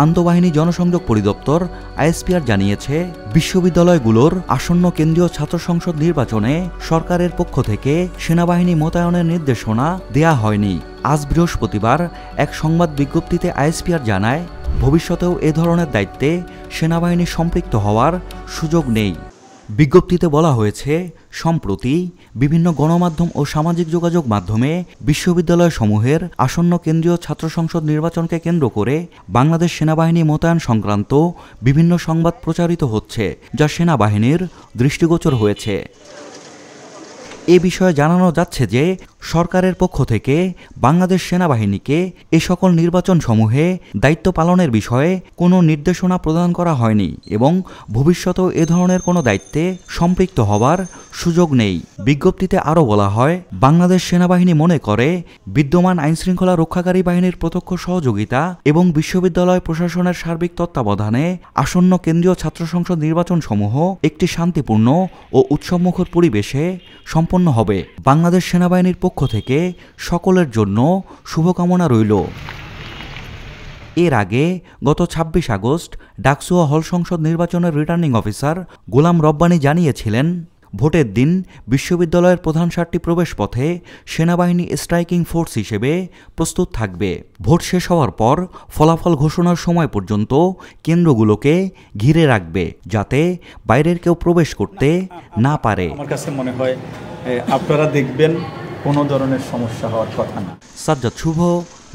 আন্তঃবাহিনী জনসংযোগ পরিদপ্তর আইএসপিআর জানিয়েছে, বিশ্ববিদ্যালয়গুলোর আসন্ন কেন্দ্রীয় ছাত্র সংসদ নির্বাচনে সরকারের পক্ষ থেকে সেনাবাহিনী মোতায়েনের নির্দেশনা দেয়া হয়নি। আজ বৃহস্পতিবার এক সংবাদ বিজ্ঞপ্তিতে আইএসপিআর জানায়, ভবিষ্যতেও এ ধরনের দায়িত্বে সেনাবাহিনী সম্পৃক্ত হওয়ার সুযোগ নেই। বিজ্ঞপ্তিতে বলা হয়েছে, সম্প্রতি বিভিন্ন গণমাধ্যম ও সামাজিক যোগাযোগ মাধ্যমে বিশ্ববিদ্যালয়সমূহের আসন্ন কেন্দ্রীয় ছাত্র সংসদ নির্বাচনকে কেন্দ্র করে বাংলাদেশ সেনাবাহিনী মোতায়েন সংক্রান্ত বিভিন্ন সংবাদ প্রচারিত হচ্ছে, যা সেনাবাহিনীর দৃষ্টিগোচর হয়েছে। এ বিষয়ে জানানো যাচ্ছে যে, সরকারের পক্ষ থেকে বাংলাদেশ সেনাবাহিনীকে এ সকল নির্বাচনসমূহে দায়িত্ব পালনের বিষয়ে কোনো নির্দেশনা প্রদান করা হয়নি এবং ভবিষ্যতেও এ ধরনের কোনো দায়িত্বে সম্পৃক্ত হবার সুযোগ নেই। বিজ্ঞপ্তিতে আরও বলা হয়, বাংলাদেশ সেনাবাহিনী মনে করে বিদ্যমান আইনশৃঙ্খলা রক্ষাকারী বাহিনীর প্রত্যক্ষ সহযোগিতা এবং বিশ্ববিদ্যালয় প্রশাসনের সার্বিক তত্ত্বাবধানে আসন্ন কেন্দ্রীয় ছাত্র সংসদ নির্বাচনসমূহ একটি শান্তিপূর্ণ ও উৎসবমুখর পরিবেশে সম্পন্ন হবে। বাংলাদেশ সেনাবাহিনীর পক্ষ থেকে সকলের জন্য শুভকামনা রইল। এর আগে গত ২৬ আগস্ট ডাকসুয়া হল সংসদ নির্বাচনের রিটার্নিং অফিসার গোলাম রব্বানী জানিয়েছিলেন, ভোটের দিন বিশ্ববিদ্যালয়ের প্রধান ৭টি প্রবেশপথে সেনাবাহিনী স্ট্রাইকিং ফোর্স হিসেবে প্রস্তুত থাকবে। ভোট শেষ হওয়ার পর ফলাফল ঘোষণার সময় পর্যন্ত কেন্দ্রগুলোকে ঘিরে রাখবে, যাতে বাইরের কেউ প্রবেশ করতে না পারে। আমার কাছে মনে হয় আপনারা দেখবেন কোনো ধরনের সমস্যা হওয়ার কথা না। সাজ্জাদ শুভ,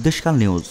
দেশকাল নিউজ।